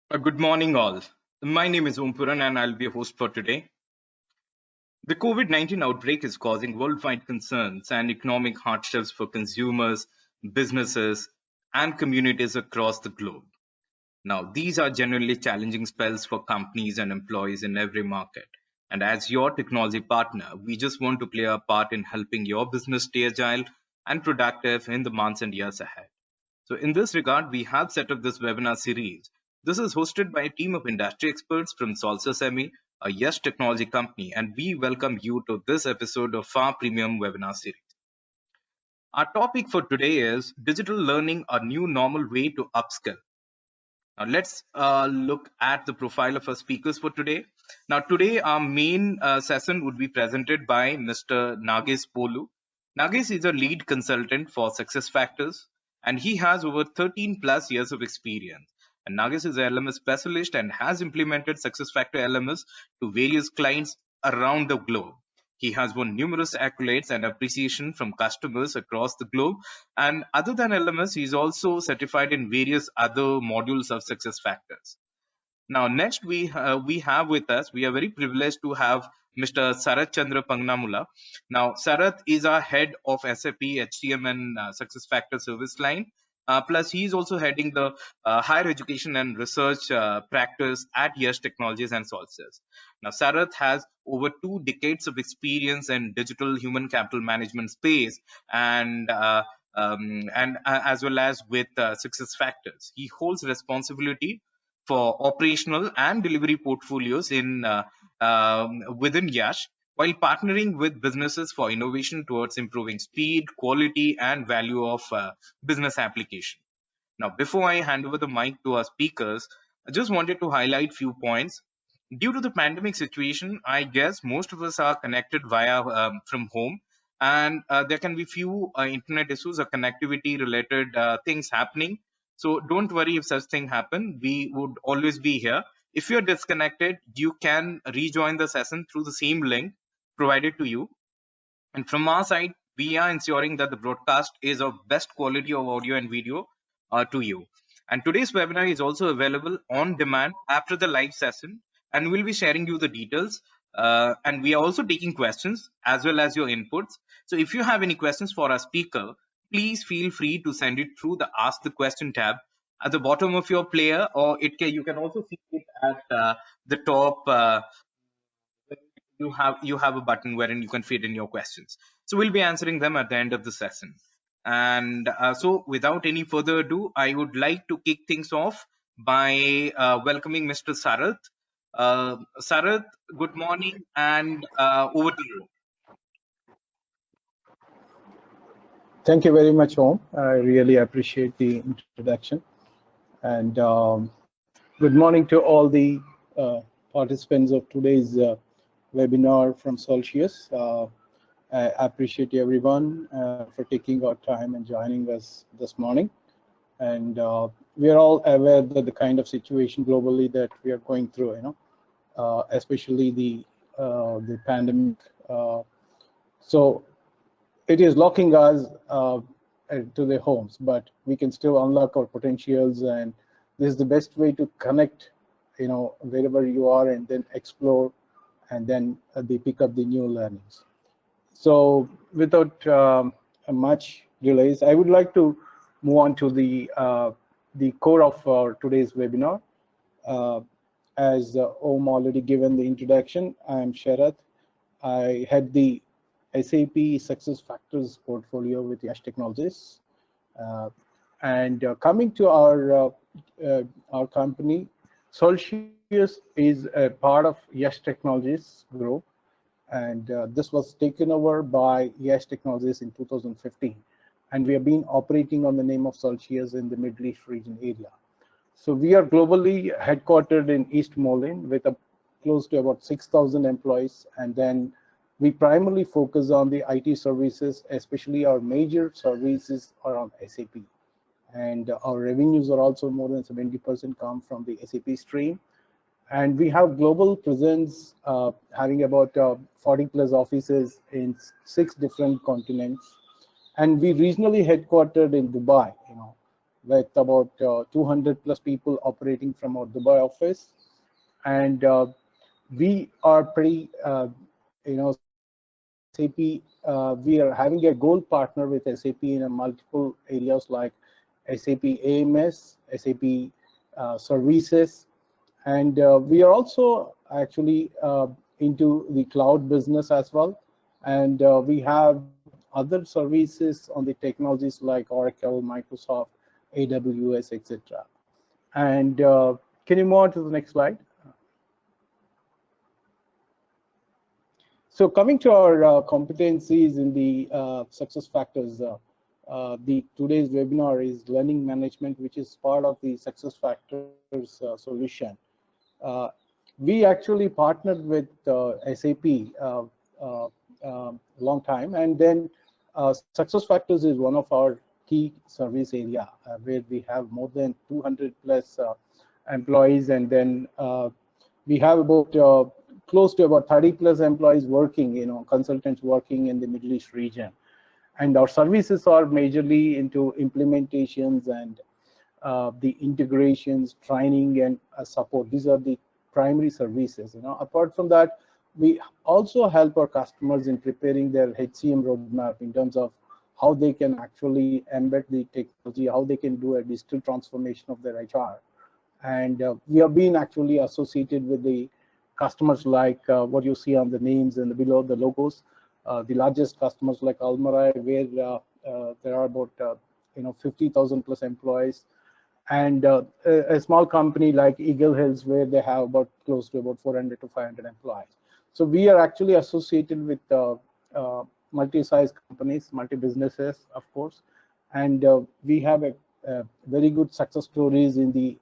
Good morning, all. My name is Ompuran, and I'll be a host for today. The COVID-19 outbreak is causing worldwide concerns and economic hardships for consumers, businesses, and communities across the globe. Now, these are generally challenging spells for companies and employees in every market. And as your technology partner, we just want to play our part in helping your business stay agile and productive in the months and years ahead. So in this regard, we have set up this webinar series. This is hosted by a team of industry experts from Solsa Semi, a Yes technology company, and we welcome you to this episode of our premium webinar series. Our topic for today is digital learning, a new normal way to upskill. Now let's look at the profile of our speakers for today. Now today our main session would be presented by Mr. Nagesh Polu. Nagesh is a lead consultant for SuccessFactors and he has over 13 plus years of experience. And Nagesh is an LMS specialist and has implemented SuccessFactor LMS to various clients around the globe. He has won numerous accolades and appreciation from customers across the globe. And other than LMS, he is also certified in various other modules of SuccessFactors. Now, next we have with us, we are very privileged to have Mr. Sarath Chandra Pangnamula. Now, Sarath is our head of SAP, HCM, and SuccessFactors service line. Plus, he is also heading the higher education and research practice at Yes Technologies and Solstice. Now, Sarath has over 2 decades of experience in digital human capital management space and as well as with SuccessFactors. He holds responsibility for operational and delivery portfolios in within Yash, while partnering with businesses for innovation towards improving speed, quality, and value of business application. Now, before I hand over the mic to our speakers, I just wanted to highlight few points. Due to the pandemic situation, I guess most of us are connected via from home, and there can be few internet issues or connectivity related things happening. So don't worry if such thing happen. We would always be here. If you're disconnected, you can rejoin the session through the same link provided to you. And from our side, we are ensuring that the broadcast is of best quality of audio and video to you. And today's webinar is also available on demand after the live session, and we'll be sharing you the details. And we are also taking questions as well as your inputs. So if you have any questions for our speaker, please feel free to send it through the Ask the Question tab at the bottom of your player, or you can also see it at the top. You have a button wherein you can feed in your questions. So we'll be answering them at the end of the session. And so without any further ado, I would like to kick things off by welcoming Mr. Sarath. Sarath, good morning, and over to you. Thank you very much, Om. I really appreciate the introduction. And good morning to all the participants of today's webinar from Celsius. I appreciate everyone for taking our time and joining us this morning. And we are all aware that the kind of situation globally that we are going through, especially the pandemic. So it is locking us to their homes, but we can still unlock our potentials, and this is the best way to connect, wherever you are, and then explore, and then they pick up the new learnings. So without much delays, I would like to move on to the core of today's webinar. As Om already given the introduction, I am Sharath. I head the SAP SuccessFactors portfolio with Yash Technologies. And coming to our company, Solstius is a part of Yash Technologies group, and this was taken over by Yash Technologies in 2015. And we have been operating on the name of Solstius in the Middle East region area. So we are globally headquartered in East Moline with close to about 6,000 employees, and then we primarily focus on the IT services, especially our major services are on SAP. And our revenues are also more than 70% come from the SAP stream. And we have global presence, having about 40 plus offices in 6 different continents. And we regionally headquartered in Dubai, with about 200 plus people operating from our Dubai office. And we are pretty, SAP, we are having a gold partner with SAP in multiple areas like SAP AMS, SAP services, and we are also actually into the cloud business as well. And we have other services on the technologies like Oracle, Microsoft, AWS, etc. And can you move on to the next slide? So coming to our competencies in the success factors, the today's webinar is learning management, which is part of the success factors solution. Uh, we actually partnered with SAP uh, long time, and then success factors is one of our key service area where we have more than 200 plus employees, and then we have about close to about 30 plus employees working, consultants working in the Middle East region. And our services are majorly into implementations and the integrations, training, and support. These are the primary services. Apart from that, we also help our customers in preparing their HCM roadmap in terms of how they can actually embed the technology, how they can do a digital transformation of their HR. And we have been actually associated with the customers like what you see on the names and below the logos, the largest customers like Almarai, where there are about 50,000 plus employees, and a small company like Eagle Hills, where they have about close to about 400 to 500 employees. So we are actually associated with multi-size companies, multi-businesses, of course, and we have a very good success stories in the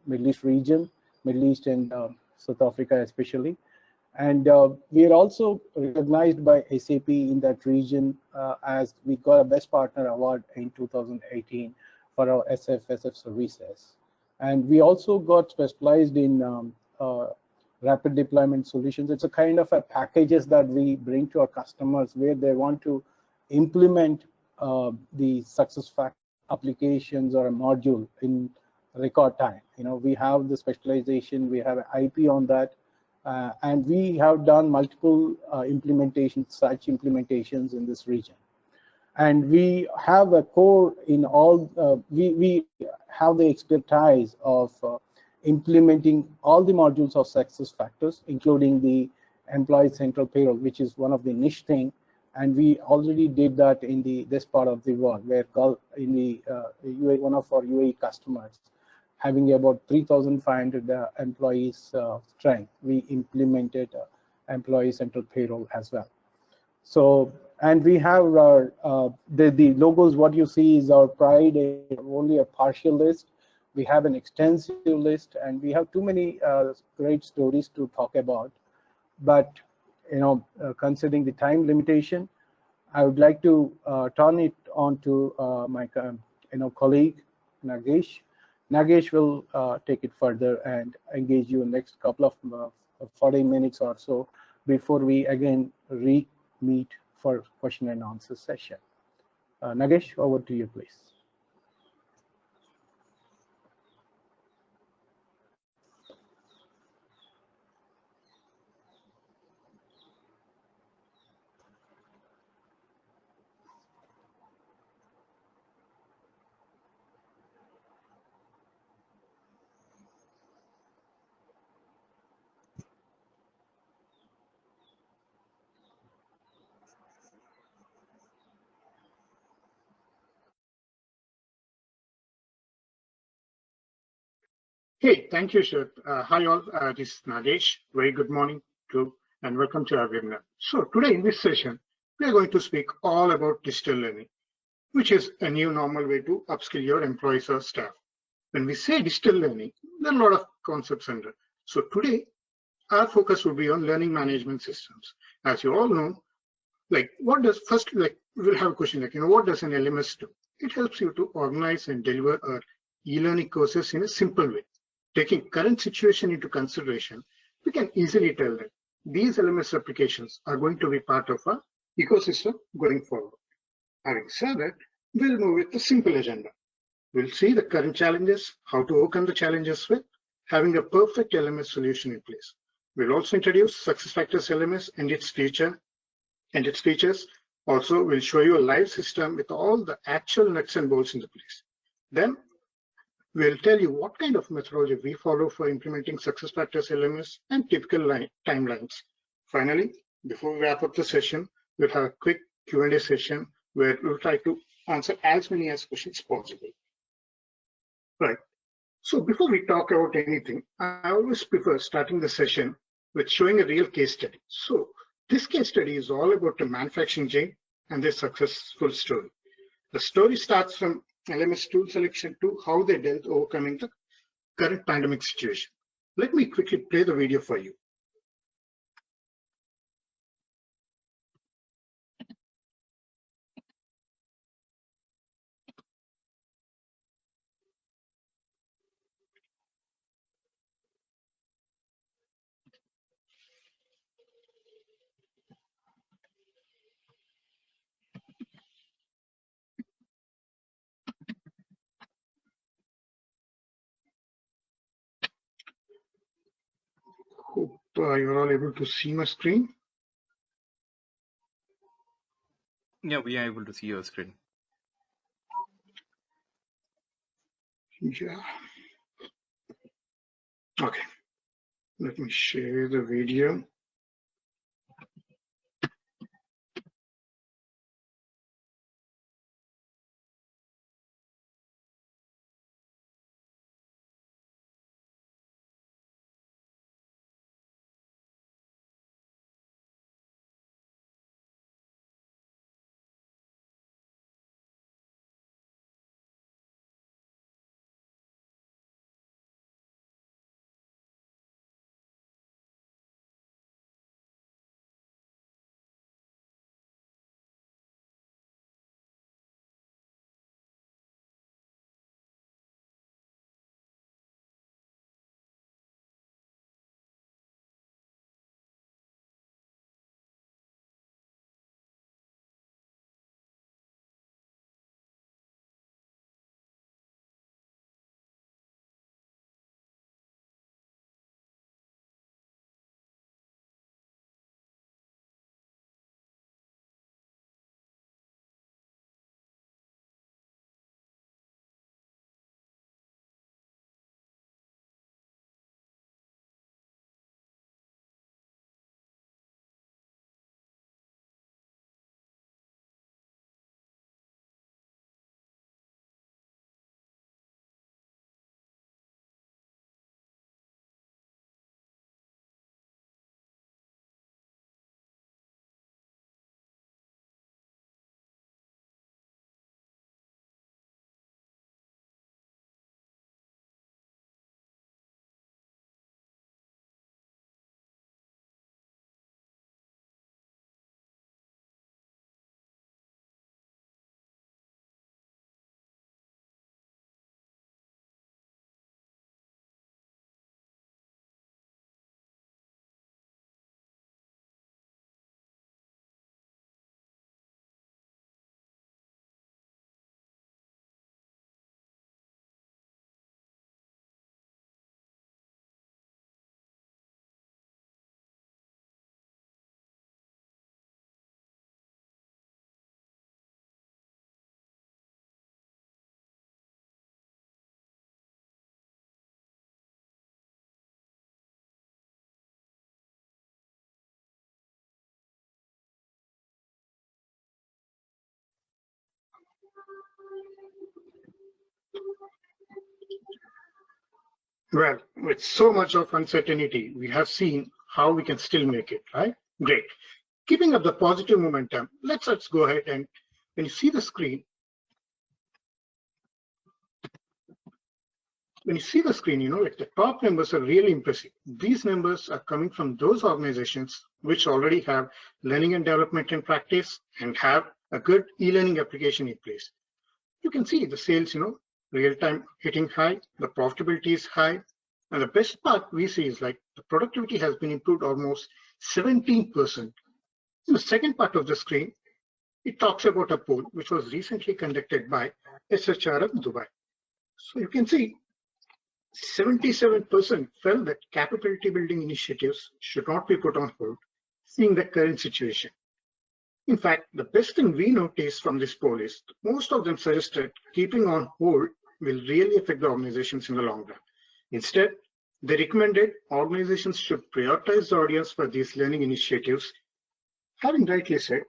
Middle East region, Middle East and South Africa especially. And we are also recognized by SAP in that region as we got a Best Partner Award in 2018 for our SFSF services. And we also got specialized in rapid deployment solutions. It's a kind of a packages that we bring to our customers where they want to implement the SuccessFactors applications or a module in record time. We have the specialization, we have an IP on that, and we have done multiple implementations, such implementations in this region. And we have a core in all, we have the expertise of implementing all the modules of SuccessFactors, including the employee central payroll, which is one of the niche thing. And we already did that in this part of the world, where in the UAE, one of our UAE customers, having about 3,500 employees strength, we implemented employee central payroll as well. So, and we have our the logos. What you see is our pride, only a partial list. We have an extensive list, and we have too many great stories to talk about. But considering the time limitation, I would like to turn it on to my colleague Nagesh. Nagesh will take it further and engage you in the next couple of 40 minutes or so before we again meet for question and answer session. Nagesh, over to you, please. Hey, thank you, sir. Hi all, this is Nagesh. Very good morning to and welcome to our webinar. So today in this session, we are going to speak all about digital learning, which is a new normal way to upskill your employees or staff. When we say digital learning, there are a lot of concepts under. So today, our focus will be on learning management systems. As you all know, we'll have a question what does an LMS do? It helps you to organize and deliver e-learning courses in a simple way. Taking current situation into consideration, we can easily tell that these LMS applications are going to be part of our ecosystem going forward. Having said that, we'll move with a simple agenda. We'll see the current challenges, how to overcome the challenges with having a perfect LMS solution in place. We'll also introduce SuccessFactors LMS and its features. Also, we'll show you a live system with all the actual nuts and bolts in the place. Then we'll tell you what kind of methodology we follow for implementing SuccessFactors LMS and typical timelines. Finally, before we wrap up the session, we'll have a quick Q&A session where we'll try to answer as many as questions possible. Right. So before we talk about anything, I always prefer starting the session with showing a real case study. So this case study is all about the manufacturing chain and their successful story. The story starts from LMS tool selection to how they dealt overcoming the current pandemic situation. Let me quickly play the video for you. Hope you're all able to see my screen. Yeah, we are able to see your screen. Yeah. Okay. Let me share the video. Well, with so much of uncertainty, we have seen how we can still make it, right? Great. Keeping up the positive momentum, let's go ahead and when you see the screen, like the top numbers are really impressive. These numbers are coming from those organizations which already have learning and development in practice and have a good e-learning application in place. You can see the sales, real time hitting high, the profitability is high, and the best part we see is like the productivity has been improved almost 17%. In the second part of the screen, it talks about a poll which was recently conducted by SHR of Dubai. So you can see 77% felt that capability building initiatives should not be put on hold, seeing the current situation. In fact, the best thing we noticed from this poll is most of them suggested keeping on hold will really affect the organizations in the long run. Instead, they recommended organizations should prioritize the audience for these learning initiatives. Having rightly said,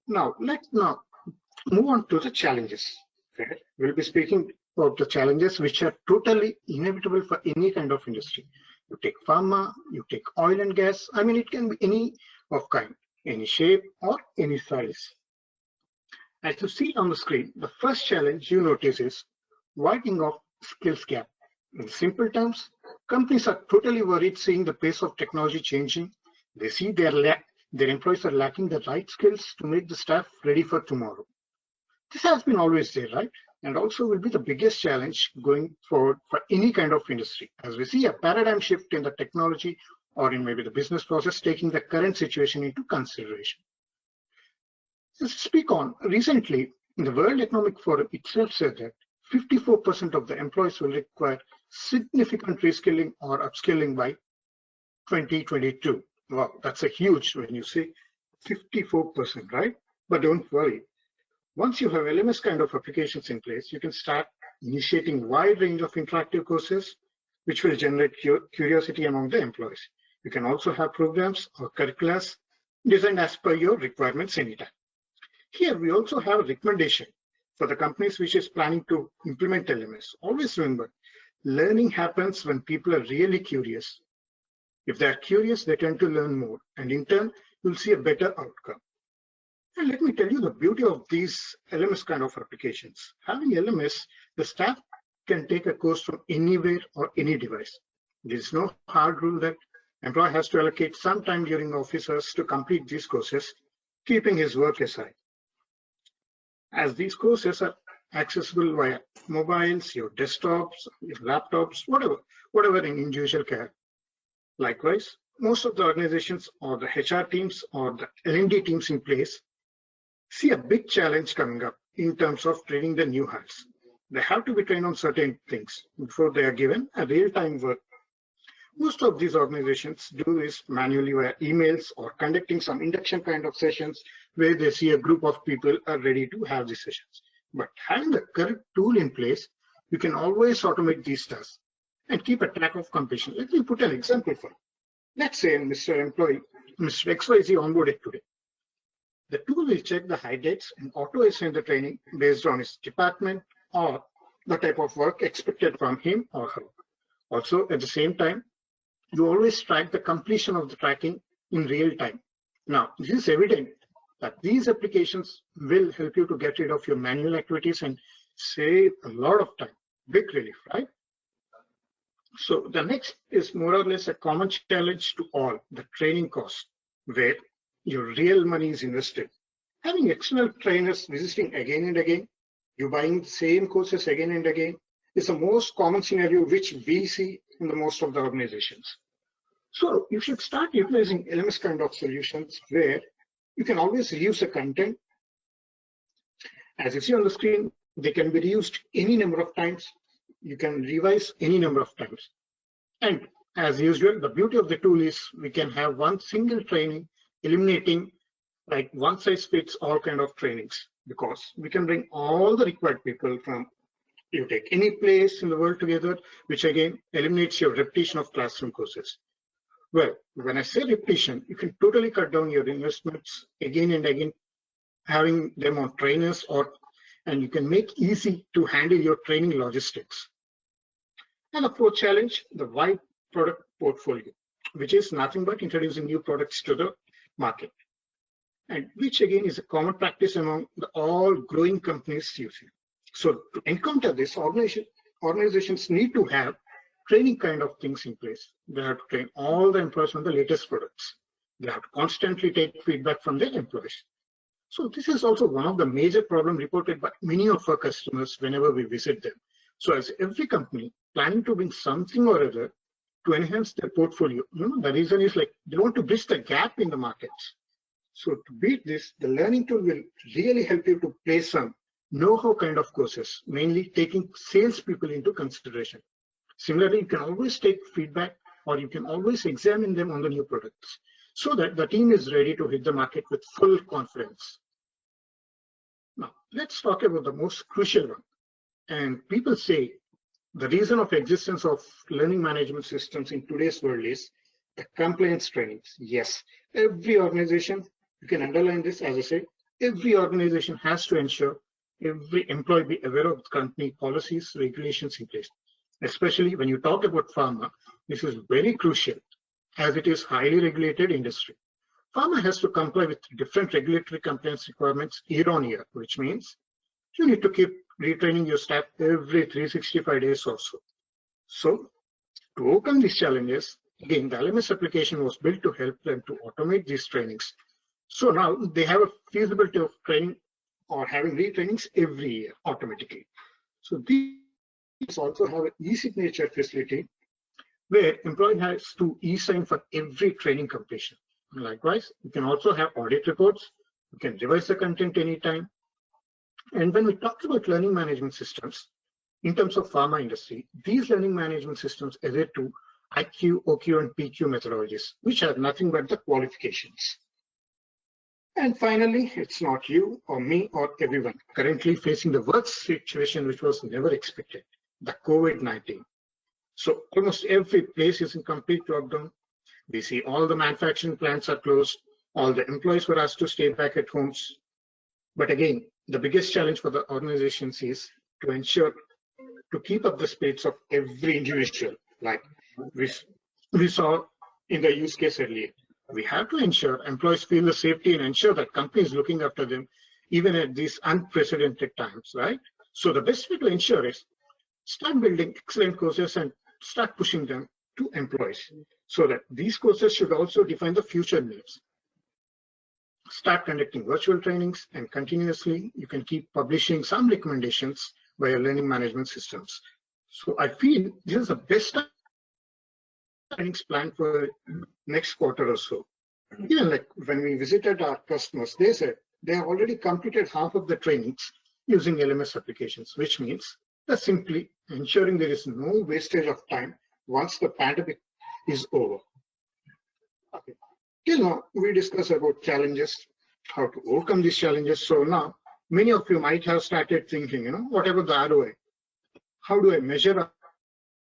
let's move on to the challenges. Okay? We'll be speaking about the challenges which are totally inevitable for any kind of industry. You take pharma, you take oil and gas, I mean, it can be any of kind, any shape or any size. As you see on the screen, the first challenge you notice is widening of skills gap. In simple terms, companies are totally worried seeing the pace of technology changing. They see their employees are lacking the right skills to make the staff ready for tomorrow. This has been always there, right? And also will be the biggest challenge going forward for any kind of industry, as we see a paradigm shift in the technology or in maybe the business process, taking the current situation into consideration. To speak on, recently, the World Economic Forum itself said that 54% of the employees will require significant reskilling or upskilling by 2022. Wow, that's a huge when you say 54%, right? But don't worry. Once you have LMS kind of applications in place, you can start initiating a wide range of interactive courses, which will generate curiosity among the employees. You can also have programs or curricula designed as per your requirements anytime. Here, we also have a recommendation for the companies which is planning to implement LMS. Always remember, learning happens when people are really curious. If they're curious, they tend to learn more, and in turn, you'll see a better outcome. And let me tell you the beauty of these LMS kind of applications. Having LMS, the staff can take a course from anywhere or any device. There is no hard rule that employee has to allocate some time during office hours to complete these courses, keeping his work aside. As these courses are accessible via mobiles, your desktops, your laptops, whatever in individual care. Likewise, most of the organizations or the HR teams or the L&D teams in place see a big challenge coming up in terms of training the new hires. They have to be trained on certain things before they are given a real-time work. Most of these organizations do this manually via emails or conducting some induction kind of sessions where they see a group of people are ready to have these sessions. But having the correct tool in place, you can always automate these tasks and keep a track of completion. Let me put an example for you. Let's say Mr. Employee, Mr. XYZ onboarded today. The tool will check the high dates and auto-assign the training based on his department or the type of work expected from him or her. Also, at the same time, you always track the completion of the tracking in real time. Now, this is evident that these applications will help you to get rid of your manual activities and save a lot of time. Big relief, right? So the next is more or less a common challenge to all, the training cost, where your real money is invested. Having external trainers visiting again and again, you buying the same courses again and again, is the most common scenario which we see in the most of the organizations. So you should start utilizing LMS kind of solutions where you can always reuse the content. As you see on the screen, they can be reused any number of times. You can revise any number of times. And as usual, the beauty of the tool is we can have one single training eliminating like one size fits all kind of trainings, because we can bring all the required people from you take any place in the world together, which again eliminates your repetition of classroom courses. Well, when I say repetition, you can totally cut down your investments again and again, having them on trainers, and you can make easy to handle your training logistics. And the fourth challenge, the wide product portfolio, which is nothing but introducing new products to the market, and which again is a common practice among all growing companies using. So to encounter this, organizations need to have training kind of things in place. They have to train all the employees on the latest products. They have to constantly take feedback from their employees. So this is also one of the major problems reported by many of our customers whenever we visit them. So as every company planning to bring something or other to enhance their portfolio, the reason is like they want to bridge the gap in the markets. So to beat this, the learning tool will really help you to place some know-how kind of courses, mainly taking salespeople into consideration. Similarly, you can always take feedback or you can always examine them on the new products so that the team is ready to hit the market with full confidence. Now, let's talk about the most crucial one. And people say the reason of existence of learning management systems in today's world is the compliance trainings. Yes, every organization, you can underline this as I say, every organization has to ensure every employee be aware of company policies, regulations in place. Especially when you talk about pharma, this is very crucial as it is highly regulated industry. Pharma has to comply with different regulatory compliance requirements year on year, which means you need to keep retraining your staff every 365 days or so. So to overcome these challenges, again, the LMS application was built to help them to automate these trainings. So now they have a feasibility of training or having retrainings every year automatically. So these also have an e-signature facility where employee has to e-sign for every training completion. Likewise, you can also have audit reports. You can revise the content anytime. And when we talk about learning management systems, in terms of pharma industry, these learning management systems adhere to IQ, OQ, and PQ methodologies, which have nothing but the qualifications. And finally, it's not you or me or everyone currently facing the worst situation which was never expected, the COVID-19. So almost every place is in complete lockdown. We see all the manufacturing plants are closed. All the employees were asked to stay back at homes. But again, the biggest challenge for the organizations is to ensure to keep up the spirits of every individual, like we saw in the use case earlier. We have to ensure employees feel the safety and ensure that company is looking after them even at these unprecedented times, right? So the best way to ensure is start building excellent courses and start pushing them to employees so that these courses should also define the future needs. Start conducting virtual trainings and continuously you can keep publishing some recommendations via learning management systems. So I feel this is the best trainings plan for next quarter or so. Even like when we visited our customers, they said they have already completed half of the trainings using LMS applications, which means they're simply ensuring there is no wastage of time once the pandemic is over. Okay. Till now, we discussed about challenges, how to overcome these challenges. So now, many of you might have started thinking, what about the ROI? How do I measure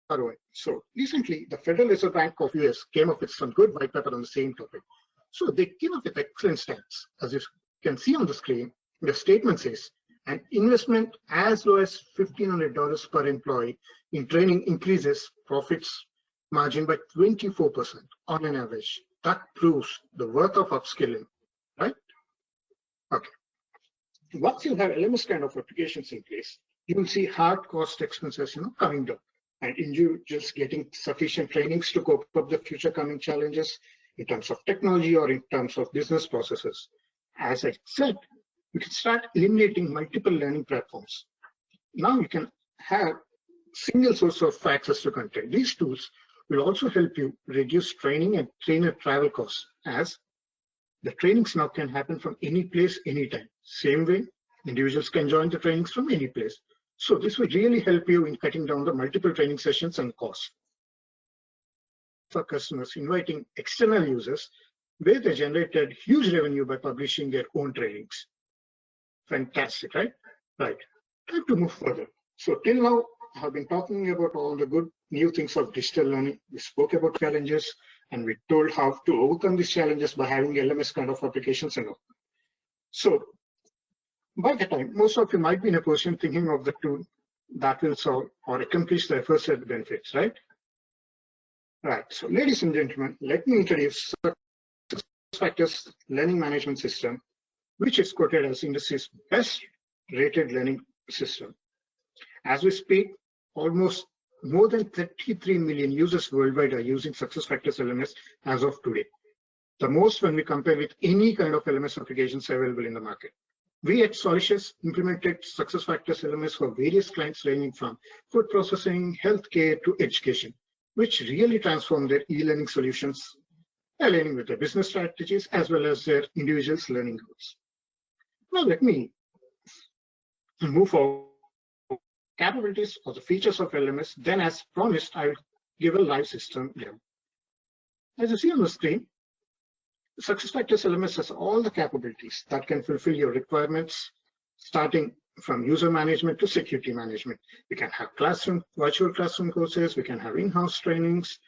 ROI? So recently, the Federal Reserve Bank of US came up with some good white paper on the same topic. So they came up with excellent stats. As you can see on the screen, the statement says, an investment as low as $1,500 per employee in training increases profits margin by 24% on an average. That proves the worth of upskilling, right? Okay. Once you have LMS kind of applications in place, you will see hard cost expenses, coming down, and individuals getting sufficient trainings to cope up the future coming challenges in terms of technology or in terms of business processes. As I said, you can start eliminating multiple learning platforms. Now you can have single source of access to content. These tools will also help you reduce training and trainer travel costs, as the trainings now can happen from any place, anytime. Same way, individuals can join the trainings from any place. So this will really help you in cutting down the multiple training sessions and costs. For customers inviting external users, where they generated huge revenue by publishing their own trainings. Fantastic, right? Right. Time to move further. So till now, I have been talking about all the good new things of digital learning. We spoke about challenges and we told how to overcome these challenges by having LMS kind of applications and all. So by the time, most of you might be in a position thinking of the tool that will solve or accomplish the aforesaid benefits, right? Right. So ladies and gentlemen, let me introduce SuccessFactors Learning Management System, which is quoted as industry's best rated learning system. As we speak, almost more than 33 million users worldwide are using SuccessFactors LMS as of today. The most when we compare with any kind of LMS applications available in the market. We at Solutius implemented SuccessFactors LMS for various clients ranging from food processing, healthcare to education, which really transformed their e-learning solutions, aligning with their business strategies as well as their individuals' learning goals. Now let me move forward, capabilities or the features of LMS, then as promised, I will give a live system demo. As you see on the screen, SuccessFactors LMS has all the capabilities that can fulfill your requirements, starting from user management to security management. We can have classroom, virtual classroom courses, we can have in-house trainings,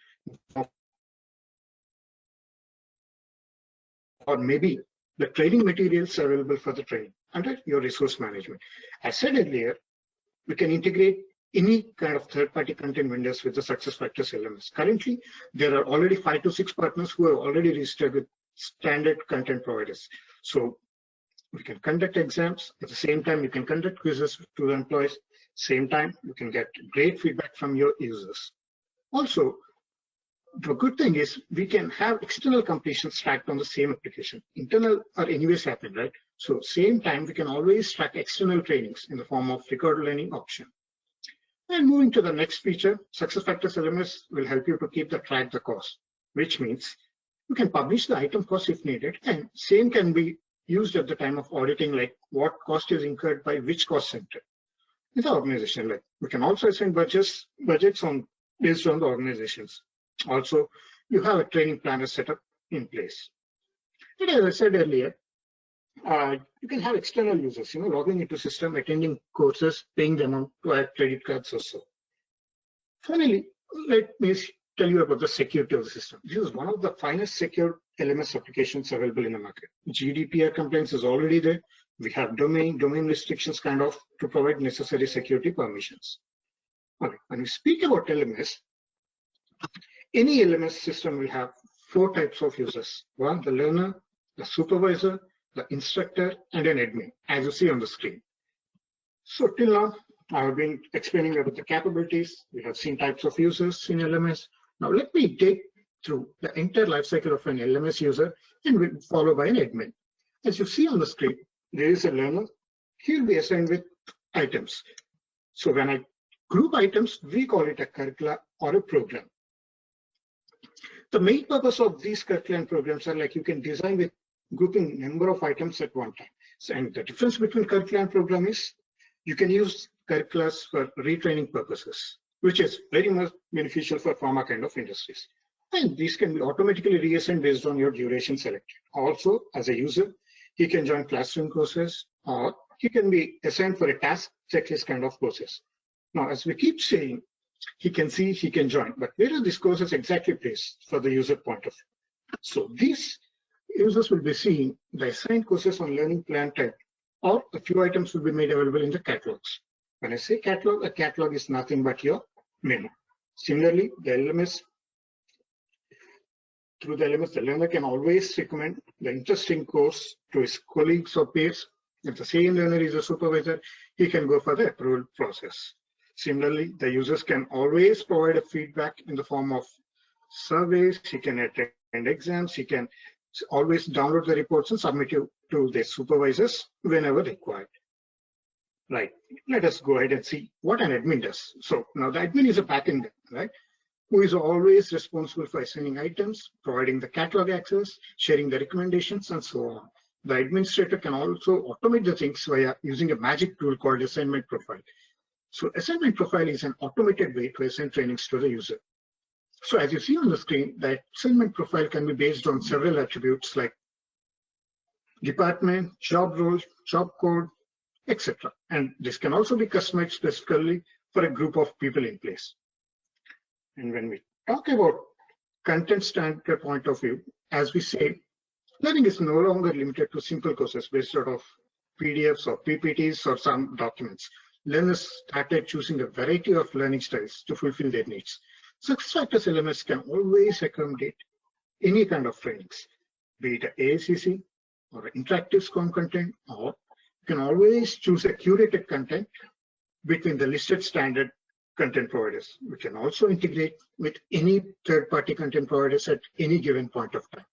or maybe the training materials available for the training under your resource management. As said earlier, we can integrate any kind of third-party content vendors with the SuccessFactors LMS. Currently, there are already 5 to 6 partners who have already registered with standard content providers. So we can conduct exams. At the same time, you can conduct quizzes to the employees. Same time, you can get great feedback from your users. Also, the good thing is we can have external completions tracked on the same application. Internal are anyways happen, right? So same time, we can always track external trainings in the form of recorded learning option. And moving to the next feature, SuccessFactors LMS will help you to keep the track the cost, which means you can publish the item cost if needed, and same can be used at the time of auditing, like what cost is incurred by which cost center in the organization. Like we can also assign budgets on based on the organizations. Also, you have a training planner set up in place. And as I said earlier, you can have external users, logging into system, attending courses, paying them on to add credit cards or so. Finally, let me tell you about the security of the system. This is one of the finest secure LMS applications available in the market. GDPR compliance is already there. We have domain restrictions to provide necessary security permissions. Okay. When we speak about LMS, any LMS system will have 4 types of users. One, the learner, the supervisor, the instructor, and an admin, as you see on the screen. So till now, I have been explaining about the capabilities. We have seen types of users in LMS. Now let me take through the entire life cycle of an LMS user and will follow by an admin. As you see on the screen, there is a learner. He will be assigned with items. So when I group items, we call it a curricula or a program. The main purpose of these curricula and programs are like you can design with grouping number of items at one time. So, and the difference between curricula and program is you can use curriculums for retraining purposes, which is very much beneficial for pharma kind of industries. And these can be automatically reassigned based on your duration selected. Also, as a user, he can join classroom courses or he can be assigned for a task checklist kind of courses. Now, as we keep saying, he can see, he can join, but where are these courses exactly placed for the user point of view? So these users will be seeing the assigned courses on learning plan type, or a few items will be made available in the catalogs. When I say catalog, a catalog is nothing but your menu. Similarly, the LMS, through the LMS, the learner can always recommend the interesting course to his colleagues or peers. If the same learner is a supervisor, he can go for the approval process. Similarly, the users can always provide a feedback in the form of surveys. He can attend exams. He can always download the reports and submit it to their supervisors whenever required. Right. Let us go ahead and see what an admin does. So now the admin is a backend, right, who is always responsible for assigning items, providing the catalog access, sharing the recommendations, and so on. The administrator can also automate the things via using a magic tool called assignment profile. So assignment profile is an automated way to assign trainings to the user. So as you see on the screen, the assignment profile can be based on several attributes like department, job role, job code, etc. And this can also be customized specifically for a group of people in place. And when we talk about content standard point of view, as we say, learning is no longer limited to simple courses based out of PDFs or PPTs or some documents. Learners started choosing a variety of learning styles to fulfill their needs. SuccessFactors LMS can always accommodate any kind of trainings, be it AACC or interactive SCORM content, or you can always choose a curated content between the listed standard content providers. We can also integrate with any third-party content providers at any given point of time.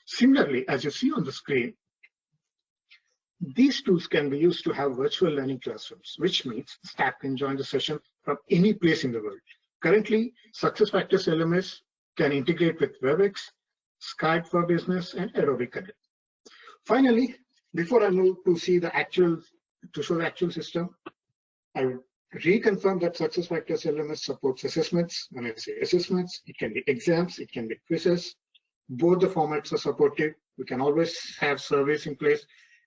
Similarly, as you see on the screen, these tools can be used to have virtual learning classrooms, which means staff can join the session from any place in the world. Currently, SuccessFactors LMS can integrate with WebEx, Skype for Business, and Adobe Connect. Finally, before I move to see the actual to show the actual system, I would reconfirm that SuccessFactors LMS supports assessments. When I say assessments, it can be exams, it can be quizzes. Both the formats are supported. We can always have surveys in place.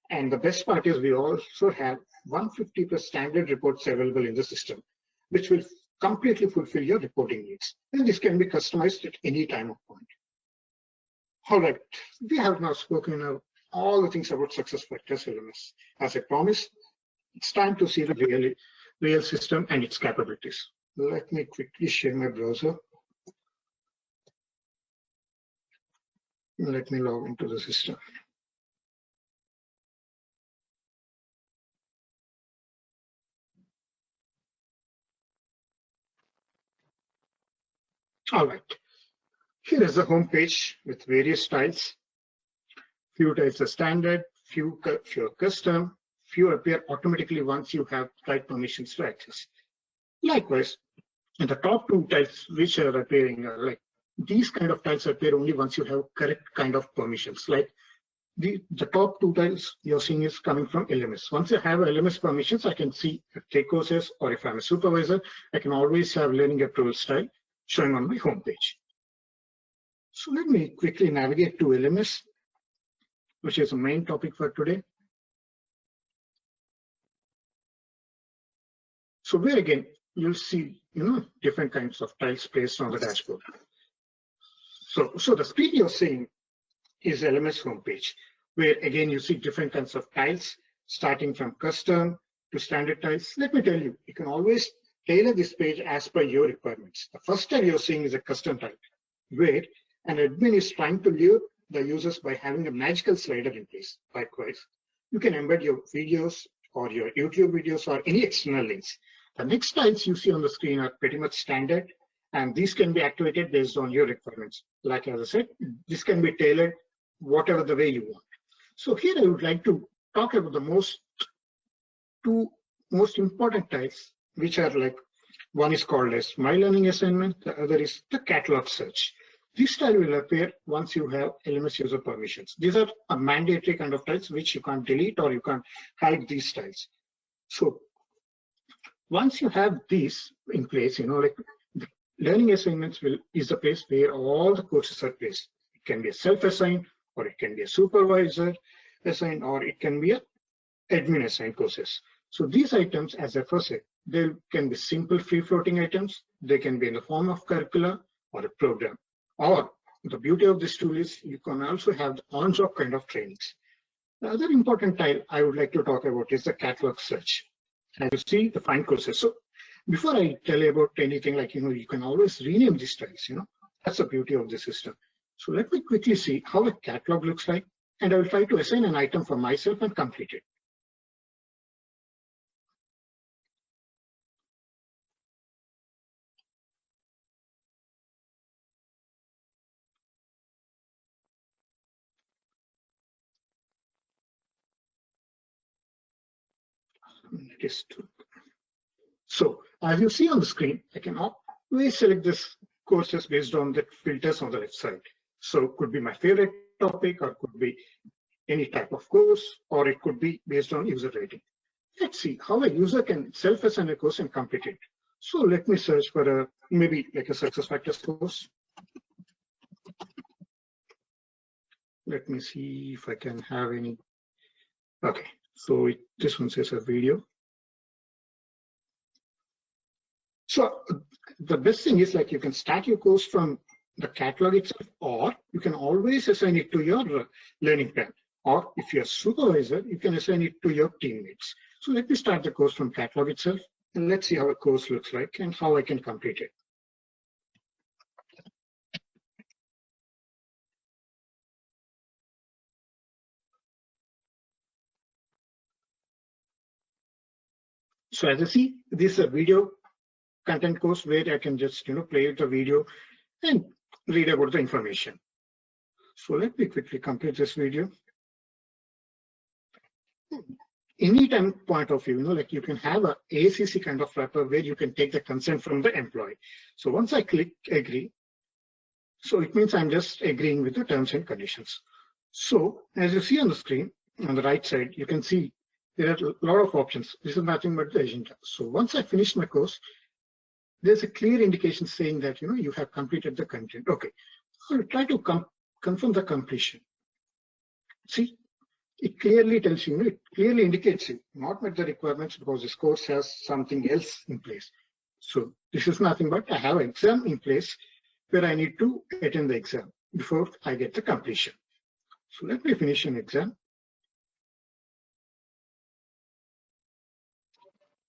And the best part is we also have 150 plus standard reports available in the system, which will completely fulfill your reporting needs. And this can be customized at any time of point. All right, we have now spoken of all the things about SuccessFactors LMS. As I promised, it's time to see the real system and its capabilities. Let me quickly share my browser. Let me log into the system. All right, here is the home page with various styles. Few types are standard, few are custom, few appear automatically once you have right permissions to access. Likewise, in the top two types which are appearing are like these kind of tiles appear only once you have correct kind of permissions. Like the top two tiles you're seeing is coming from LMS. Once I have LMS permissions, I can see take courses, or if I'm a supervisor, I can always have learning approval style showing on my home page. So let me quickly navigate to LMS, which is the main topic for today. So where again, you'll see, different kinds of tiles placed on the dashboard. So the screen you're seeing is LMS homepage, where again, you see different kinds of tiles, starting from custom to standard tiles. Let me tell you, you can always tailor this page as per your requirements. The first tile you're seeing is a custom tile, where an admin is trying to lure the users by having a magical slider in place. Likewise, you can embed your videos or your YouTube videos or any external links. The next tiles you see on the screen are pretty much standard, and these can be activated based on your requirements. Like as I said, this can be tailored whatever the way you want. So here I would like to talk about the two most important tiles, which are like, one is called as My Learning Assignment, the other is the Catalog Search. This tile will appear once you have LMS user permissions. These are a mandatory kind of tiles which you can't delete or you can't hide these tiles. So once you have these in place, like the learning assignments is the place where all the courses are placed. It can be a self-assigned, or it can be a supervisor assigned, or it can be a admin assigned courses. So these items, as I first said, they can be simple free-floating items. They can be in the form of curricula or a program. Or the beauty of this tool is you can also have the on-job kind of trainings. The other important tile I would like to talk about is the catalog search. As you see, the find courses. So before I tell you about anything, like, you can always rename these tiles, that's the beauty of the system. So let me quickly see how a catalog looks like, and I will try to assign an item for myself and complete it. So as you see on the screen, I can always select this courses based on the filters on the left side. So it could be my favorite topic, or it could be any type of course, or it could be based on user rating. Let's see how a user can self-assign a course and complete it. So let me search for maybe like a SuccessFactors course. Let me see if I can have any. Okay, so this one says a video. So the best thing is, like, you can start your course from the catalog itself, or you can always assign it to your learning plan. Or if you're a supervisor, you can assign it to your teammates. So let me start the course from catalog itself, and let's see how a course looks like and how I can complete it. So as you see, this is a video content course where I can just play the video and read about the information. So let me quickly complete this video. Anytime point of view, like you can have a ACC kind of wrapper where you can take the consent from the employee. So once I click agree, so it means I'm just agreeing with the terms and conditions. So as you see on the screen on the right side, you can see there are a lot of options. This is nothing but the agenda. So once I finish my course, there's a clear indication saying that you have completed the content. Okay, I'll try to confirm the completion. See, it clearly tells you, it clearly indicates you not met the requirements because this course has something else in place. So this is nothing but I have an exam in place where I need to attend the exam before I get the completion. So let me finish an exam.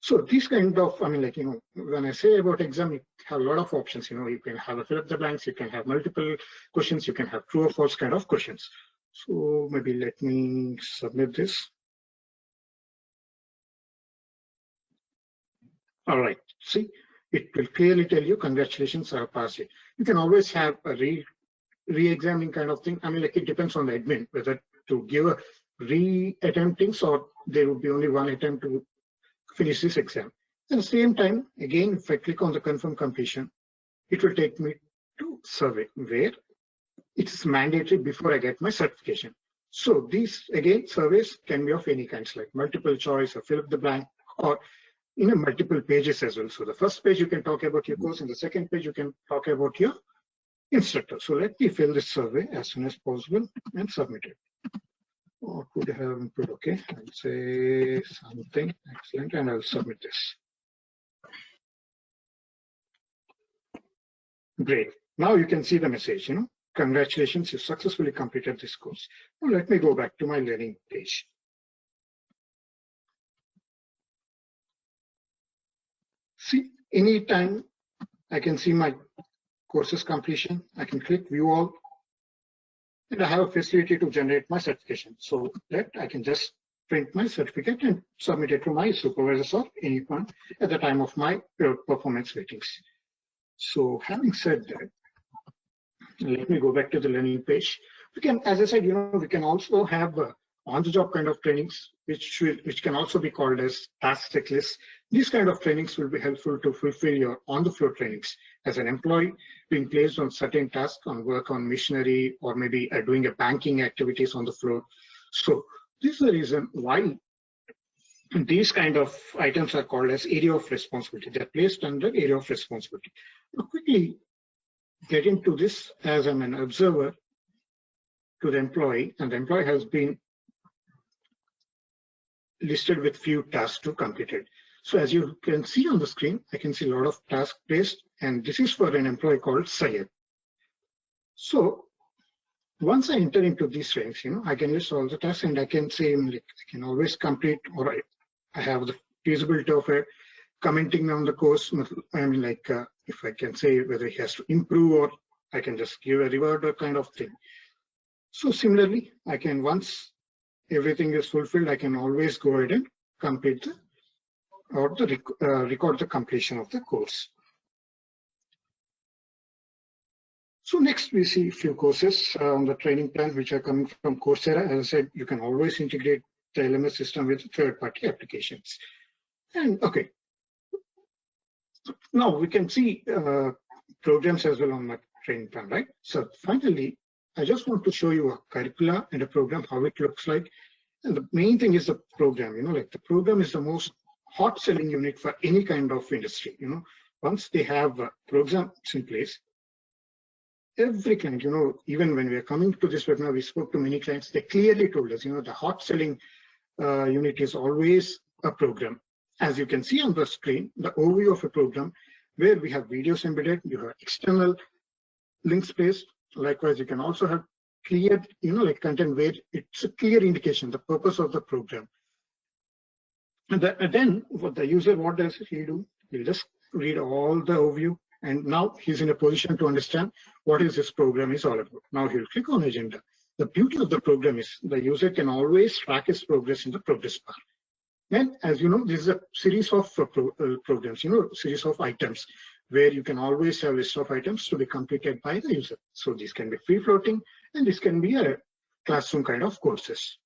So this kind of, when I say about exam, you have a lot of options. You can have a fill up the blanks, you can have multiple questions, you can have true or false kind of questions. So maybe let me submit this. All right, see, it will clearly tell you, congratulations, are passed it. You can always have a re-examining kind of thing. It depends on the admin, whether to give a re-attemptings or there would be only one attempt to finish this exam. At the same time, again, if I click on the confirm completion, it will take me to survey where it's mandatory before I get my certification. So these, again, surveys can be of any kinds, like multiple choice or fill up the blank, or multiple pages as well. So the first page you can talk about your course, and the second page you can talk about your instructor. So let me fill this survey as soon as possible and submit it. Or could have input, okay, I'll say something, excellent, and I'll submit this. Great, now you can see the message, congratulations, you successfully completed this course. Now let me go back to my learning page. See, anytime I can see my courses completion, I can click view all, and I have a facility to generate my certification. So that I can just print my certificate and submit it to my supervisors or anyone at the time of my performance ratings. So having said that, let me go back to the learning page. We can, as I said, we can also have on-the-job kind of trainings, which can also be called as task checklists. These kind of trainings will be helpful to fulfill your on-the-floor trainings as an employee being placed on certain tasks, on work on machinery, or maybe doing a banking activities on the floor. So this is the reason why these kind of items are called as area of responsibility. They're placed under area of responsibility. Now quickly get into this as I'm an observer to the employee, and the employee has been listed with few tasks to complete it. So as you can see on the screen, I can see a lot of tasks placed, and this is for an employee called Syed. So once I enter into these ranks, I can list all the tasks, and I can say, I can always complete, or I have the feasibility of commenting on the course. If I can say whether he has to improve, or I can just give a reward or kind of thing. So similarly, I can, once everything is fulfilled, I can always go ahead and complete record the completion of the course. So next we see a few courses on the training plan which are coming from Coursera. As I said, you can always integrate the LMS system with third-party applications. And okay, now we can see programs as well on my training plan, right? So finally, I just want to show you a curricula and a program, how it looks like. And the main thing is the program, the program is the most hot selling unit for any kind of industry. Once they have programs in place, every client, even when we are coming to this webinar, we spoke to many clients, they clearly told us, the hot selling unit is always a program. As you can see on the screen, the overview of a program where we have videos embedded, you have external links placed. Likewise, you can also have clear, content where it's a clear indication, the purpose of the program. And then what the user, what does he do? He'll just read all the overview, and now he's in a position to understand what is this program is all about. Now he'll click on agenda. The beauty of the program is the user can always track his progress in the progress bar. And as you know, this is a series of programs, series of items where you can always have a list of items to be completed by the user. So this can be free floating, and this can be a classroom kind of courses.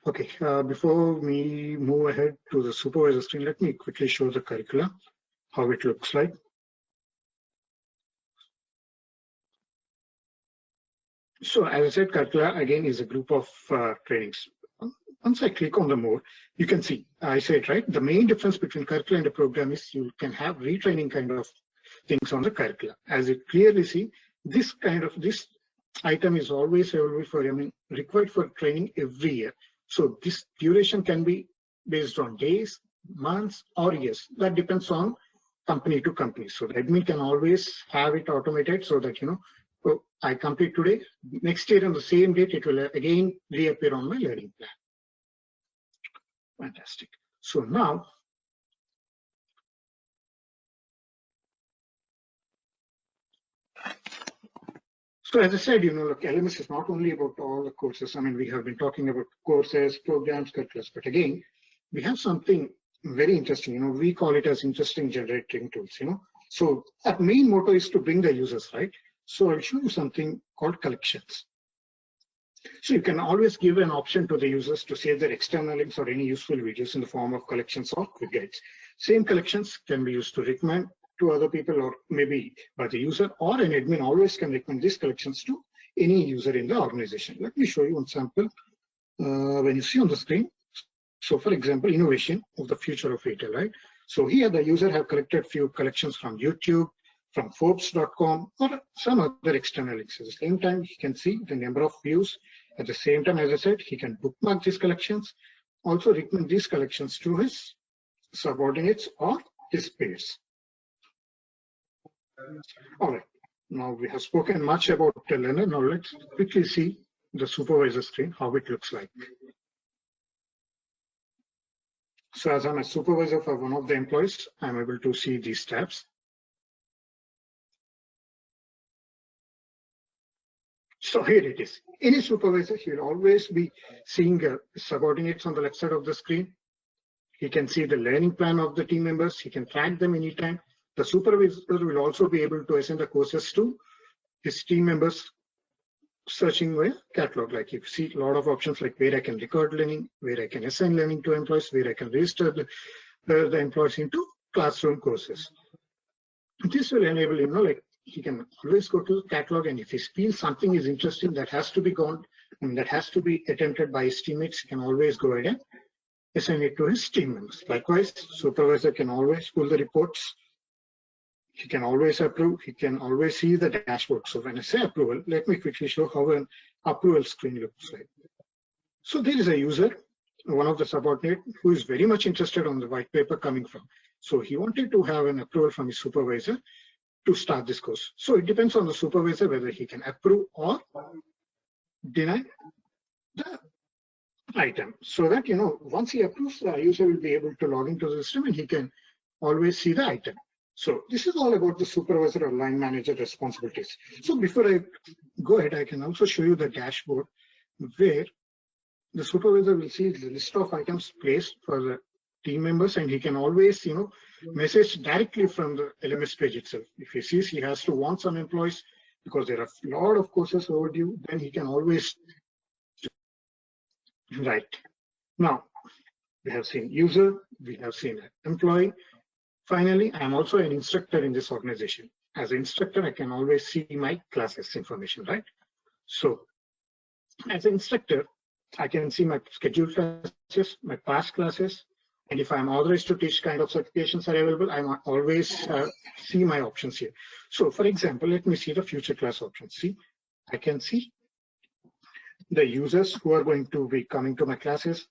Okay, before we move ahead to the supervisor screen, let me quickly show the curricula, how it looks like. So as I said, curricula again is a group of trainings. Once I click on the more, you can see, I said, right, the main difference between curricula and a program is you can have retraining kind of things on the curricula. As you clearly see, this item is always available for, required for training every year. So this duration can be based on days, months, or years. That depends on company to company. So the admin can always have it automated so that, oh, I complete today, next year on the same date, it will again reappear on my learning plan. Fantastic. So now, so as I said, look, LMS is not only about all the courses. We have been talking about courses, programs, curriculums, but again, we have something very interesting. We call it as interesting generating tools. So our main motto is to bring the users, right? So I'll show you something called collections. So you can always give an option to the users to save their external links or any useful videos in the form of collections or quick guides. Same collections can be used to recommend to other people or maybe by the user, or an admin always can recommend these collections to any user in the organization. Let me show you one sample. When you see on the screen, so for example, innovation of the future of retail, right? So here the user have collected few collections from YouTube, from Forbes.com, or some other external links. At the same time, he can see the number of views. At the same time, as I said, he can bookmark these collections, also recommend these collections to his subordinates or his peers. All right, now we have spoken much about the learner. Now let's quickly see the supervisor screen, how it looks like. So as I'm a supervisor for one of the employees, I'm able to see these tabs. So here it is. Any supervisor, he will always be seeing subordinates on the left side of the screen. He can see the learning plan of the team members. He can track them anytime. The supervisor will also be able to assign the courses to his team members, searching via catalog. Like you see a lot of options like where I can record learning, where I can assign learning to employees, where I can register the employees into classroom courses. This will enable him, like he can always go to catalog, and if he feels something is interesting that has to be gone and that has to be attempted by his teammates, he can always go ahead and assign it to his team members. Likewise, supervisor can always pull the reports. He can always approve. He can always see the dashboard. So when I say approval, let me quickly show how an approval screen looks like. So there is a user, one of the subordinate, who is very much interested on the white paper coming from. So he wanted to have an approval from his supervisor to start this course. So it depends on the supervisor whether he can approve or deny the item. So that, once he approves, the user will be able to log into the system and he can always see the item. So this is all about the supervisor or line manager responsibilities. So before I go ahead, I can also show you the dashboard where the supervisor will see the list of items placed for the team members, and he can always, message directly from the LMS page itself. If he sees he has to want some employees because there are a lot of courses overdue, then he can always write. Now, we have seen user, we have seen employee. Finally, I'm also an instructor in this organization. As an instructor, I can always see my classes information, right? So as an instructor, I can see my scheduled classes, my past classes, and if I'm authorized to teach kind of certifications are available, I always see my options here. So for example, let me see the future class options. See, I can see the users who are going to be coming to my classes.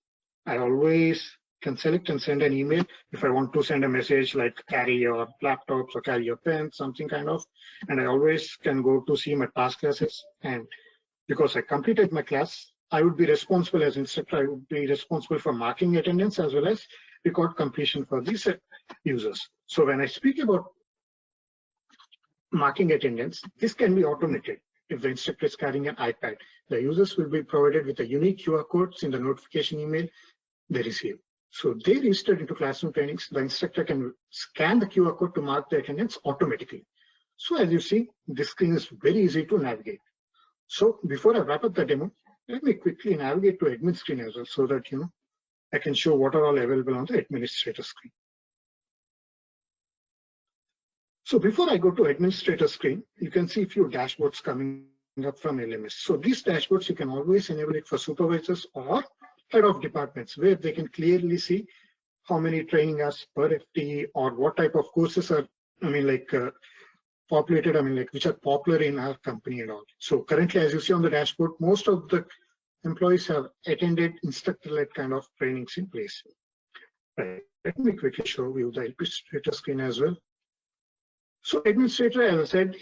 I always can select and send an email if I want to send a message like carry your laptops or carry your pen, something kind of, and I always can go to see my past classes. And because I completed my class, I would be responsible as instructor. I would be responsible for marking attendance as well as record completion for these users. So when I speak about marking attendance, this can be automated. If the instructor is carrying an iPad, the users will be provided with a unique QR codes in the notification email they receive. So they registered into classroom trainings. The instructor can scan the QR code to mark the attendance automatically. So as you see, this screen is very easy to navigate. So before I wrap up the demo, let me quickly navigate to admin screen as well so that I can show what are all available on the administrator screen. So before I go to administrator screen, you can see a few dashboards coming up from LMS. So these dashboards, you can always enable it for supervisors or head of departments, where they can clearly see how many training hours per FTE or what type of courses are, populated, which are popular in our company and all. So currently, as you see on the dashboard, most of the employees have attended instructor-led kind of trainings in place. Right. Let me quickly show you the administrator screen as well. So administrator, as I said,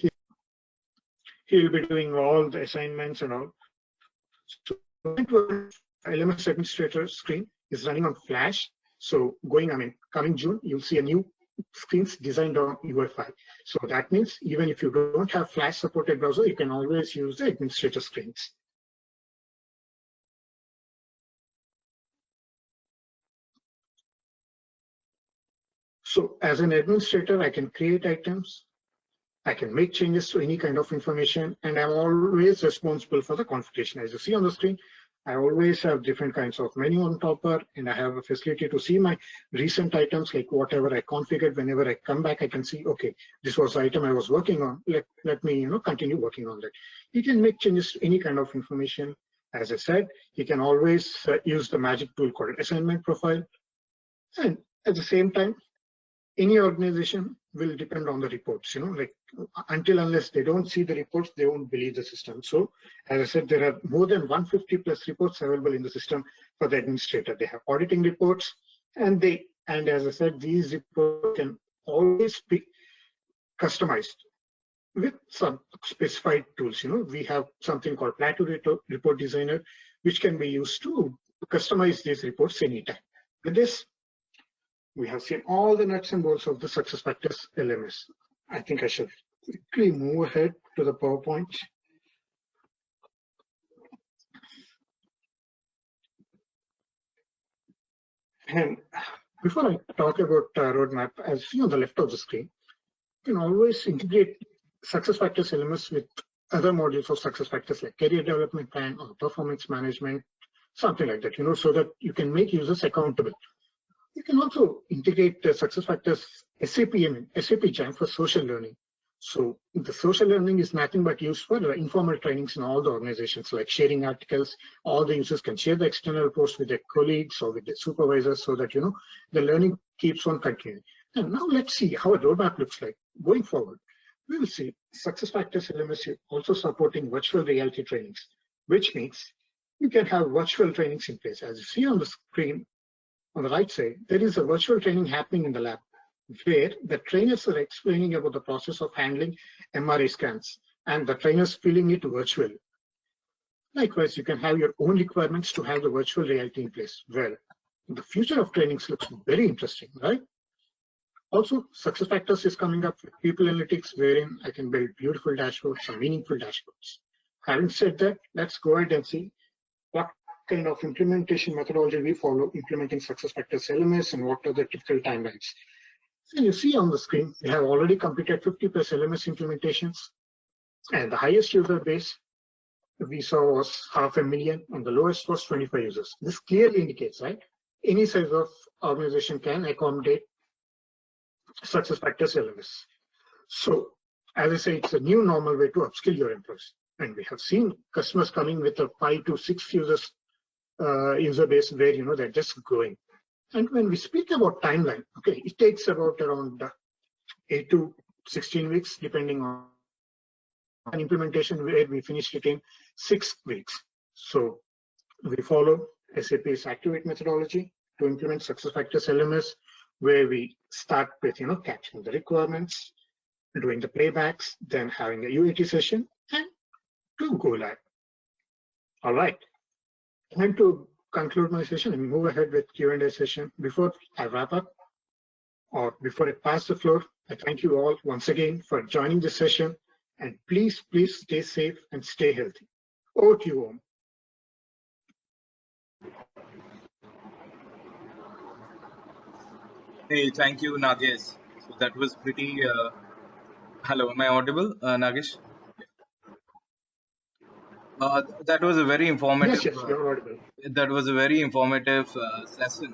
he will be doing all the assignments and all. So LMS administrator screen is running on Flash. So coming June, you'll see a new screens designed on UEFI. So that means even if you don't have Flash supported browser, you can always use the administrator screens. So as an administrator, I can create items, I can make changes to any kind of information, and I'm always responsible for the configuration. As you see on the screen, I always have different kinds of menu on topper, and I have a facility to see my recent items, like whatever I configured. Whenever I come back, I can see, okay, this was the item I was working on. Let me continue working on that. You can make changes to any kind of information. As I said, you can always use the magic tool called assignment profile. And at the same time, any organization will depend on the reports, until unless they don't see the reports, they won't believe the system. So as I said, there are more than 150 plus reports available in the system for the administrator. They have auditing reports, and as I said, these reports can always be customized with some specified tools. We have something called Plateau Report Designer, which can be used to customize these reports anytime. With this, we have seen all the nuts and bolts of the SuccessFactors LMS. I think I should quickly move ahead to the PowerPoint. And before I talk about roadmap, as you see on the left of the screen, you can always integrate SuccessFactors LMS with other modules of SuccessFactors like career development plan or performance management, something like that, so that you can make users accountable. You can also integrate the SuccessFactors SAP Jam for social learning. So the social learning is nothing but used for informal trainings in all the organizations, like sharing articles. All the users can share the external posts with their colleagues or with their supervisors, so that the learning keeps on continuing. And now let's see how a roadmap looks like going forward. We will see SuccessFactors LMS also supporting virtual reality trainings, which means you can have virtual trainings in place. As you see on the screen, on the right side, there is a virtual training happening in the lab, where the trainers are explaining about the process of handling MRI scans, and the trainers filling it virtually. Likewise, you can have your own requirements to have the virtual reality in place. Well, the future of trainings looks very interesting, right? Also, SuccessFactors is coming up with people analytics, wherein I can build beautiful dashboards, some meaningful dashboards. Having said that, let's go ahead and see what kind of implementation methodology we follow implementing SuccessFactors LMS, and what are the typical timelines. And you see on the screen, we have already completed 50 plus LMS implementations, and the highest user base we saw was 500,000, and the lowest was 25 users. This clearly indicates, right, any size of organization can accommodate SuccessFactors LMS. So as I say, it's a new normal way to upskill your employees. And we have seen customers coming with a 5 to 6 users user base, where they're just growing. And when we speak about timeline, okay, it takes about around 8 to 16 weeks, depending on an implementation, where we finished it in 6 weeks. So we follow SAP's Activate methodology to implement SuccessFactors LMS, where we start with capturing the requirements, doing the playbacks, then having a UAT session, and to go live. All right. And to conclude my session and move ahead with Q&A session, before I wrap up, or before I pass the floor, I thank you all once again for joining this session, and please stay safe and stay healthy. Over to you, Om. Hey, thank you, Nagesh. So that was pretty. Hello, am I audible, Nagesh? That was a very informative. Yes, you're audible. That was a very informative session,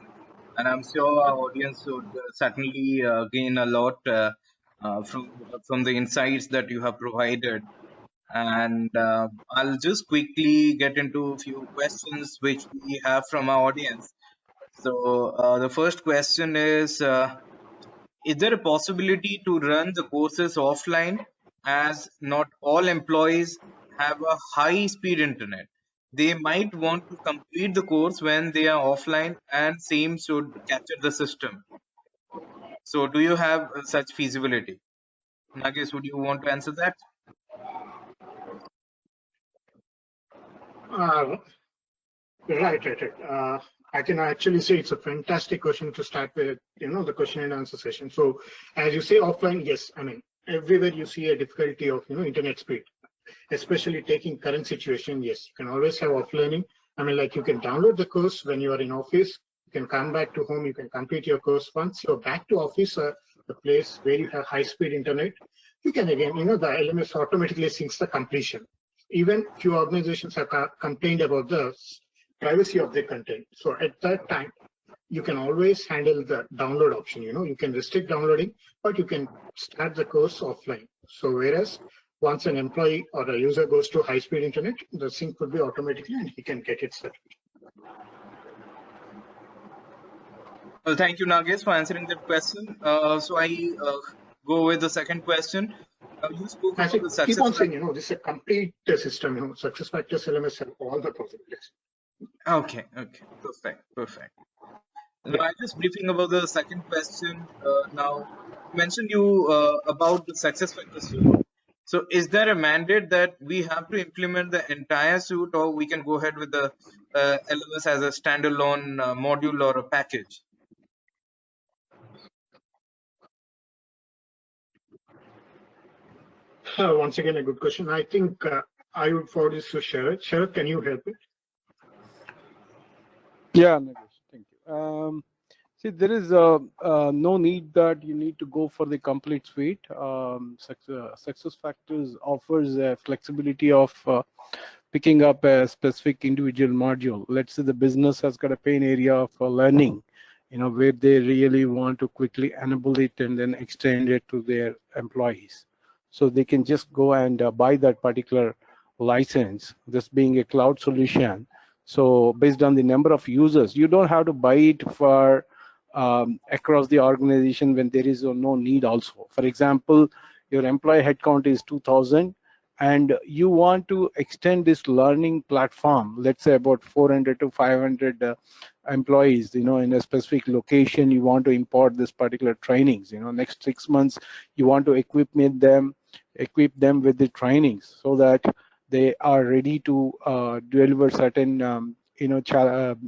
and I'm sure our audience would certainly gain a lot from the insights that you have provided. And I'll just quickly get into a few questions which we have from our audience. So the first question is there a possibility to run the courses offline, as not all employees have a high speed internet? They might want to complete the course when they are offline and same should capture the system. So do you have such feasibility? Nagesh, would you want to answer that? Uh, right. I can actually say it's a fantastic question to start with, the question and answer session. So, as you say, offline, yes, I mean, everywhere you see a difficulty of, internet speed, especially taking current situation. Yes, you can always have offlining. I mean, like you can download the course when you are in office. You can come back to home. You can complete your course. Once you're back to office, the place where you have high-speed internet, you can again, the LMS automatically syncs the completion. Even few organizations have complained about the privacy of their content. So at that time, you can always handle the download option. You can restrict downloading, but you can start the course offline. So whereas once an employee or a user goes to high speed internet, the sync would be automatically and he can get it set. Well, thank you, Nagesh, for answering that question. So I go with the second question. You spoke As I about the keep success on saying, factor. this is a complete system, success factors LMS have all the possibilities. Okay, perfect. Yeah. Now, I'm just briefing about the second question. Now, you mentioned about the success factor suite. So, is there a mandate that we have to implement the entire suite, or we can go ahead with the LMS as a standalone module or a package? Once again, a good question. I think I would forward this to Sharad. Sharad, can you help it? Yeah, Nagesh, thank you. See, there is no need that you need to go for the complete suite. Success Factors offers a flexibility of picking up a specific individual module. Let's say the business has got a pain area of learning, where they really want to quickly enable it and then extend it to their employees. So they can just go and buy that particular license, this being a cloud solution. So based on the number of users, you don't have to buy it for across the organization when there is no need also. For example, your employee headcount is 2000 and you want to extend this learning platform, let's say about 400 to 500 employees, in a specific location, you want to import this particular trainings, next 6 months, you want to equip them with the trainings so that they are ready to deliver certain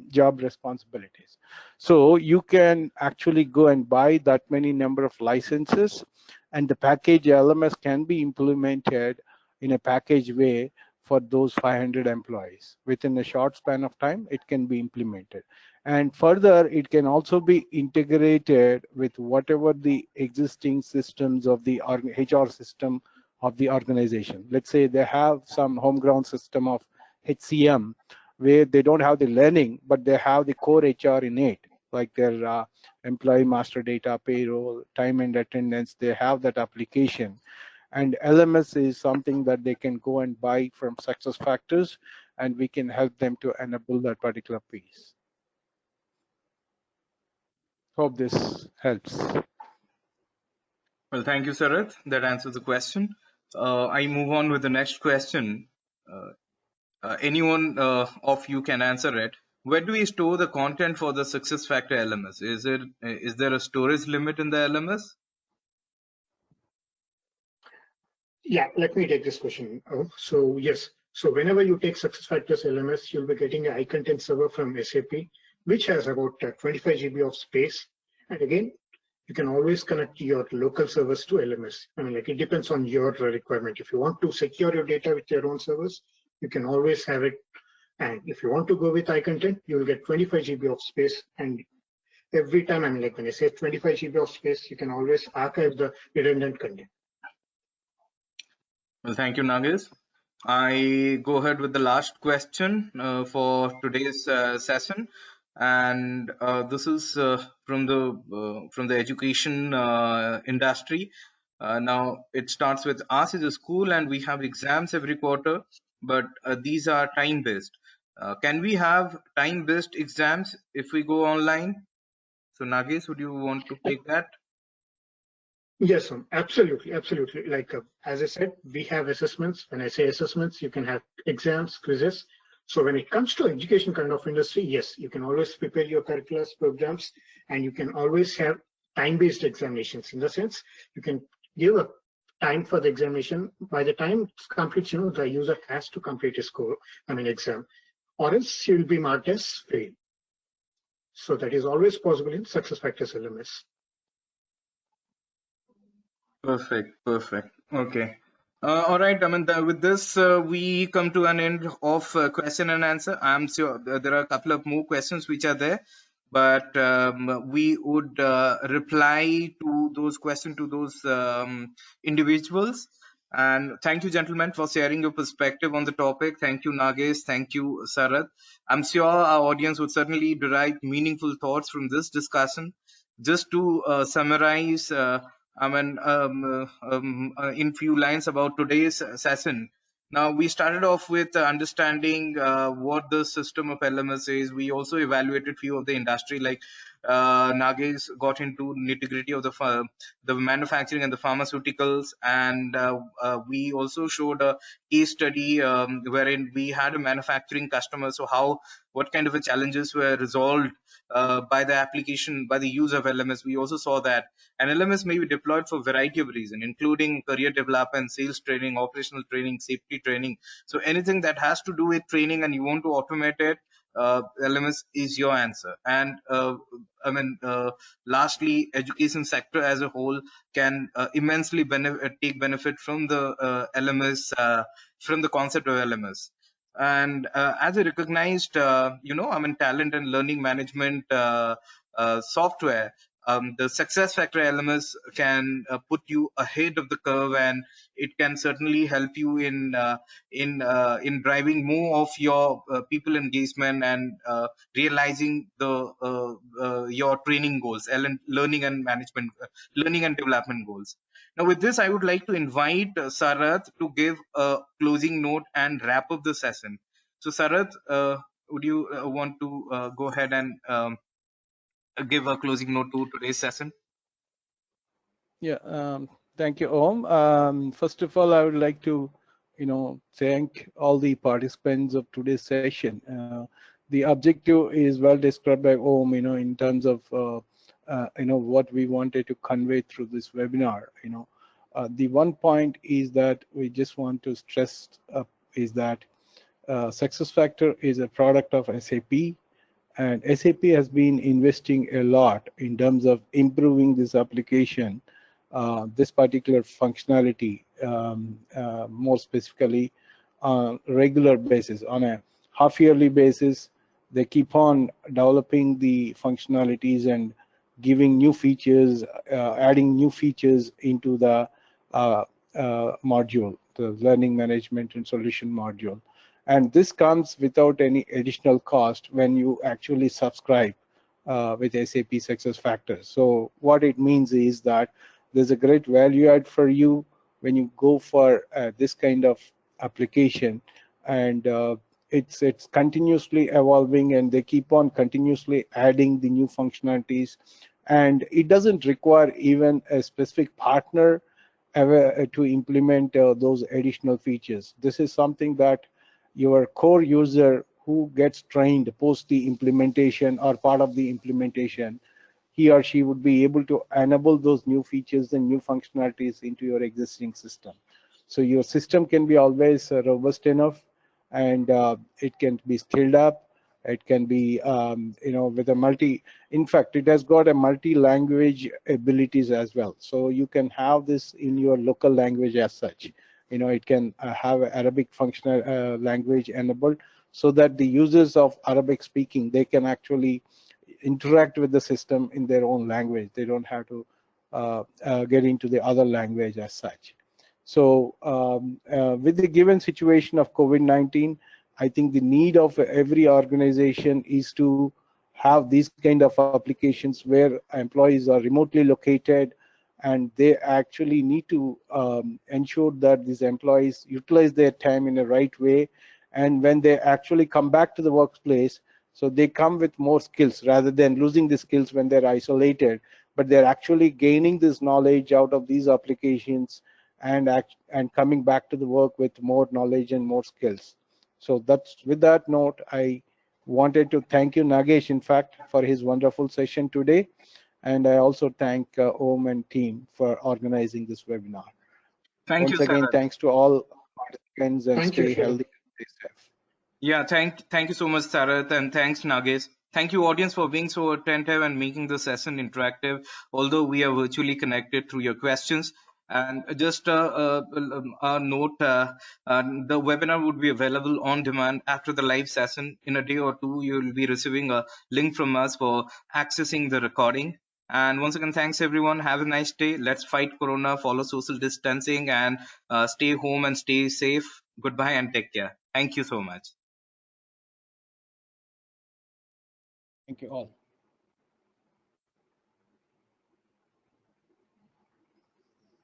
job responsibilities. So you can actually go and buy that many number of licenses, and the package LMS can be implemented in a package way for those 500 employees. Within a short span of time, it can be implemented. And further, it can also be integrated with whatever the existing systems of the HR system of the organization. Let's say they have some homegrown system of HCM where they don't have the learning, but they have the core HR in it, like their employee master data, payroll, time and attendance. They have that application. And LMS is something that they can go and buy from Success Factors, and we can help them to enable that particular piece. Hope this helps. Well, thank you, Sarath. That answers the question. I move on with the next question. Anyone of you can answer it. Where do we store the content for the success factor LMS? Is there a storage limit in the LMS? Yeah, let me take this question. So yes, so whenever you take SuccessFactors LMS, you'll be getting a high content server from SAP, which has about 25 GB of space. And again, you can always connect your local servers to LMS. I mean, like it depends on your requirement. If you want to secure your data with your own servers, you can always have it. And if you want to go with high content, you will get 25 GB of space. And every time, I mean, like when I say 25 GB of space, you can always archive the redundant content. Well, thank you, Nagesh. I go ahead with the last question for today's session, and this is from the education industry. Now it starts with us as a school, and we have exams every quarter, but these are time based. Can we have time based exams if we go online? So Nagesh, would you want to take that? Yes, absolutely, absolutely. Like as I said, we have assessments. When I say assessments, you can have exams, quizzes. So when it comes to education kind of industry, yes, you can always prepare your curriculum programs, and you can always have time-based examinations. In the sense, you can give a time for the examination. By the time it completes, the user has to complete a score, exam, or else he will be marked as fail. So that is always possible in SuccessFactors LMS. Perfect, perfect. Okay. All right. I mean, with this, we come to an end of question and answer. I'm sure there are a couple of more questions which are there, but we would reply to those questions to those individuals. And thank you, gentlemen, for sharing your perspective on the topic. Thank you, Nagesh. Thank you, Sarath. I'm sure our audience would certainly derive meaningful thoughts from this discussion. Just to summarize. In few lines about today's session. Now, we started off with understanding what the system of LMS is. We also evaluated few of the industry, like Nagesh got into nitty-gritty of the manufacturing and the pharmaceuticals, and we also showed a case study wherein we had a manufacturing customer. So what kind of challenges were resolved by the application, by the use of LMS. We also saw that an LMS may be deployed for a variety of reasons, including career development, sales training, operational training, safety training. So anything that has to do with training and you want to automate it, LMS is your answer. And lastly, education sector as a whole can immensely take benefit from the LMS, from the concept of LMS. And as a recognized, talent and learning management software, the success factor LMS can put you ahead of the curve, and it can certainly help you in driving more of your people engagement and realizing your training goals, learning and management, learning and development goals. Now, with this, I would like to invite Sarath to give a closing note and wrap up the session. So, Sarath, would you want to go ahead and give a closing note to today's session? Yeah, thank you, Om. First of all, I would like to, thank all the participants of today's session. The objective is well described by Om, in terms of, what we wanted to convey through this webinar. The one point is that we just want to stress is that SuccessFactor is a product of SAP, and SAP has been investing a lot in terms of improving this application, this particular functionality, more specifically on a regular basis. On a half-yearly basis, they keep on developing the functionalities and giving new features, adding new features into the module, the learning management and solution module. And this comes without any additional cost when you actually subscribe with SAP SuccessFactors. So what it means is that there's a great value add for you when you go for this kind of application, and it's continuously evolving, and they keep on continuously adding the new functionalities, and it doesn't require even a specific partner ever to implement those additional features. This is something that your core user who gets trained post the implementation or part of the implementation, he or she would be able to enable those new features and new functionalities into your existing system. So your system can be always robust enough, and it can be scaled up. It can be, with a in fact, it has got a multi-language abilities as well. So you can have this in your local language as such. It can have Arabic functional language enabled, so that the users of Arabic speaking, they can actually interact with the system in their own language. They don't have to get into the other language as such. So with the given situation of COVID-19, I think the need of every organization is to have these kind of applications where employees are remotely located, and they actually need to ensure that these employees utilize their time in the right way. And when they actually come back to the workplace, so they come with more skills rather than losing the skills when they're isolated, but they're actually gaining this knowledge out of these applications and coming back to the work with more knowledge and more skills. So that's with that note, I wanted to thank you, Nagesh, in fact, for his wonderful session today. And I also thank Om and team for organizing this webinar. Thank you, Once again, Sarath. thanks to all participants, and Thank you, stay sir. healthy, stay safe. Yeah, thank you so much, Sarath, and thanks, Nagesh. Thank you, audience, for being so attentive and making the session interactive. Although we are virtually connected through your questions, and just a note: the webinar would be available on demand after the live session. In a day or two, you will be receiving a link from us for accessing the recording. And once again, thanks everyone. Have a nice day. Let's fight Corona, follow social distancing, and stay home and stay safe. Goodbye and take care. Thank you so much. Thank you all.